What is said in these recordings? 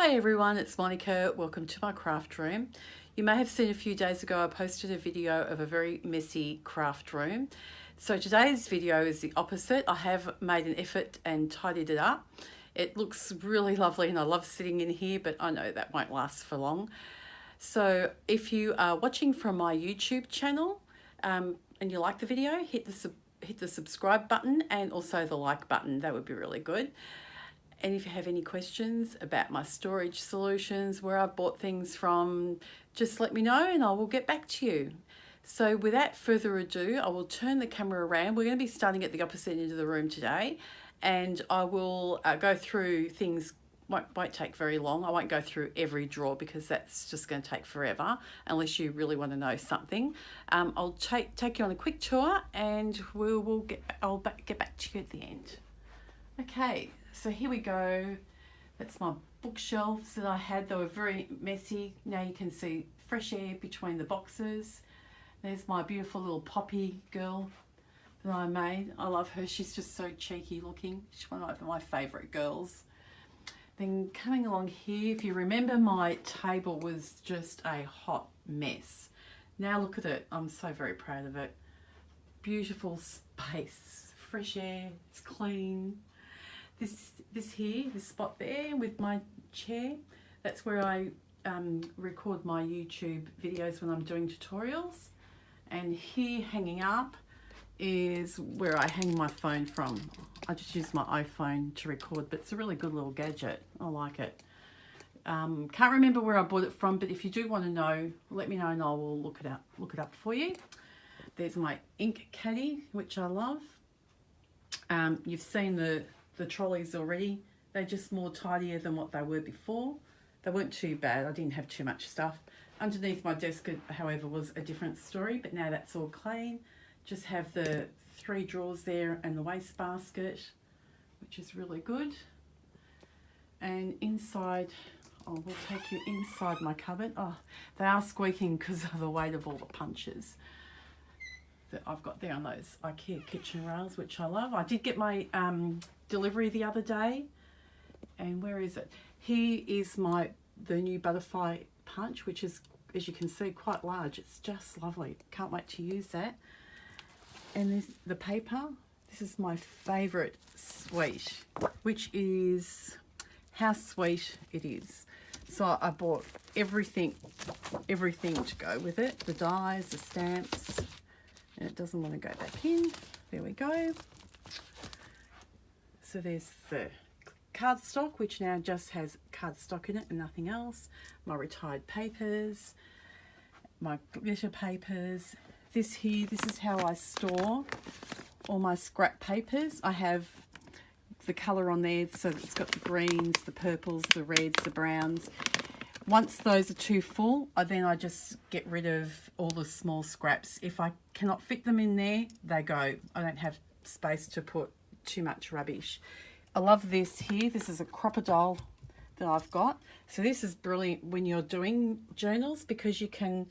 Hi everyone, it's Monica. Welcome to my craft room. You may have seen a few days ago I posted a video of a very messy craft room. So today's video is the opposite. I have made an effort and tidied it up. It looks really lovely and I love sitting in here, but I know that won't last for long. So if you are watching from my YouTube channel and you like the video, hit the subscribe button and also the like button. That would be really good. And if you have any questions about my storage solutions, where I've bought things from, just let me know and I will get back to you. So without further ado, I will turn the camera around. We're going to be starting at the opposite end of the room today, and I will go through things. Won't take very long. I won't go through every drawer because that's just going to take forever unless you really want to know something. I'll take you on a quick tour and I'll get back to you at the end. Okay, so here we go. That's my bookshelves that I had. They were very messy. Now you can see fresh air between the boxes. There's my beautiful little Poppy girl that I made. I love her. She's just so cheeky looking. She's one of my favourite girls. Then coming along here, if you remember, my table was just a hot mess. Now look at it. I'm so very proud of it. Beautiful space, fresh air, it's clean. This spot there with my chair, that's where I record my YouTube videos when I'm doing tutorials. And here hanging up is where I hang my phone from. I just use my iPhone to record, but it's a really good little gadget. I like it. Can't remember where I bought it from, but if you do want to know, let me know and I will look it up for you. There's my ink caddy, which I love. You've seen the trolleys already. They're just more tidier than what they were before. They weren't too bad. I didn't have too much stuff. Underneath my desk, however, was a different story, but now that's all clean. Just have the 3 drawers there and the wastebasket, which is really good. And inside, I will take you inside my cupboard. Oh, they are squeaking because of the weight of all the punches that I've got there on those IKEA kitchen rails, which I love. I did get my delivery the other day, and where is it? Here is the new butterfly punch, which is, as you can see, quite large. It's just lovely. Can't wait to use that. And the paper. This is my favourite suite, which is how sweet it is. So I bought everything to go with it. The dies, the stamps. And it doesn't want to go back in. There we go. So there's the cardstock, which now just has cardstock in it and nothing else. My retired papers, my glitter papers. This is how I store all my scrap papers. I have the colour on there, so it's got the greens, the purples, the reds, the browns. Once those are too full, then I just get rid of all the small scraps. If I cannot fit them in there, they go. I don't have space to put too much rubbish. I love this here. This is a crocodile that I've got. So this is brilliant when you're doing journals, because you can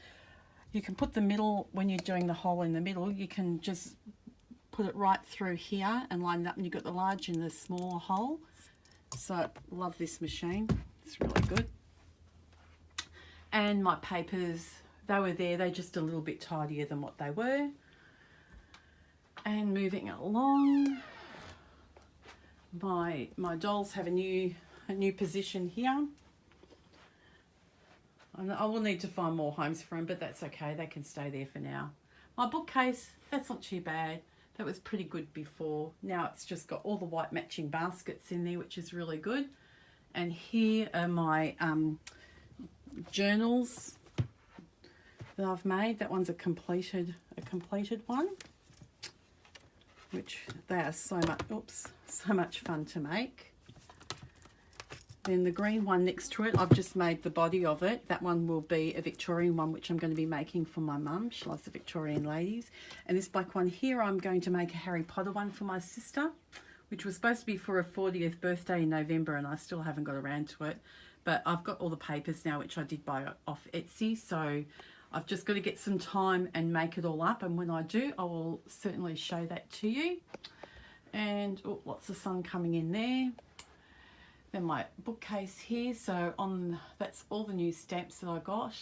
put the middle, when you're doing the hole in the middle, you can just put it right through here and line it up, and you've got the large and the smaller hole. So love this machine. It's really good. And my papers, they were there. They're just a little bit tidier than what they were. And moving along, my dolls have a new position here. I will need to find more homes for them, but that's okay. They can stay there for now. My bookcase, that's not too bad. That was pretty good before. Now it's just got all the white matching baskets in there, which is really good. And here are my journals that I've made. That one's a completed one, which they are so much fun to make. Then the green one next to it, I've just made the body of it. That one will be a Victorian one, which I'm going to be making for my mum. She loves the Victorian ladies. And this black one here, I'm going to make a Harry Potter one for my sister, which was supposed to be for her 40th birthday in November, and I still haven't got around to it. But I've got all the papers now, which I did buy off Etsy, so I've just got to get some time and make it all up, and when I do, I will certainly show that to you. And lots of sun coming in there. Then my bookcase here. So that's all the new stamps that I got.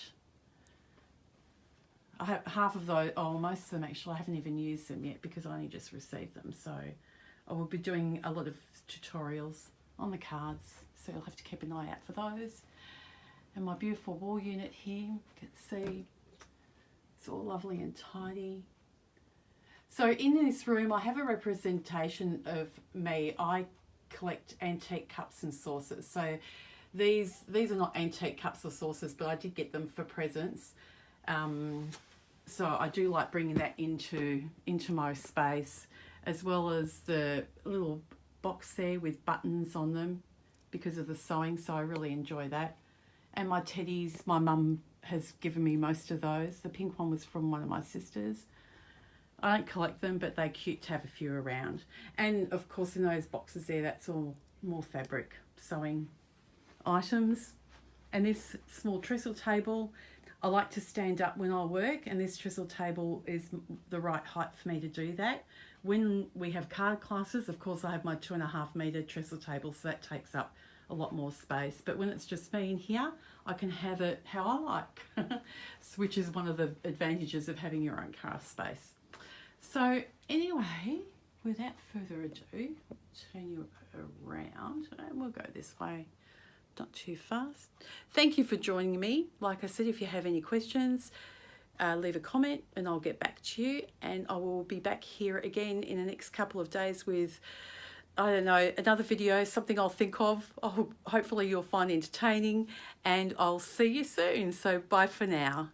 I have half of those, most of them actually, I haven't even used them yet because I only just received them. So I will be doing a lot of tutorials on the cards. So you'll have to keep an eye out for those. And my beautiful wall unit here, you can see it's all lovely and tidy. So in this room, I have a representation of me. I collect antique cups and saucers. So these are not antique cups or saucers, but I did get them for presents. So I do like bringing that into my space, as well as the little box there with buttons on them because of the sewing. So I really enjoy that. And my teddies, my mum has given me most of those. The pink one was from one of my sisters. I don't collect them, but they're cute to have a few around. And of course in those boxes there, that's all more fabric sewing items. And this small trestle table, I like to stand up when I work, and this trestle table is the right height for me to do that. When we have card classes, of course I have my 2.5 metre trestle table, so that takes up a lot more space. But when it's just me in here, I can have it how I like, which is one of the advantages of having your own craft space. So anyway, without further ado, turn you around and we'll go this way, not too fast. Thank you for joining me. Like I said, if you have any questions, leave a comment and I'll get back to you, and I will be back here again in the next couple of days with, I don't know, another video, something I'll think of. Hopefully you'll find entertaining, and I'll see you soon. So bye for now.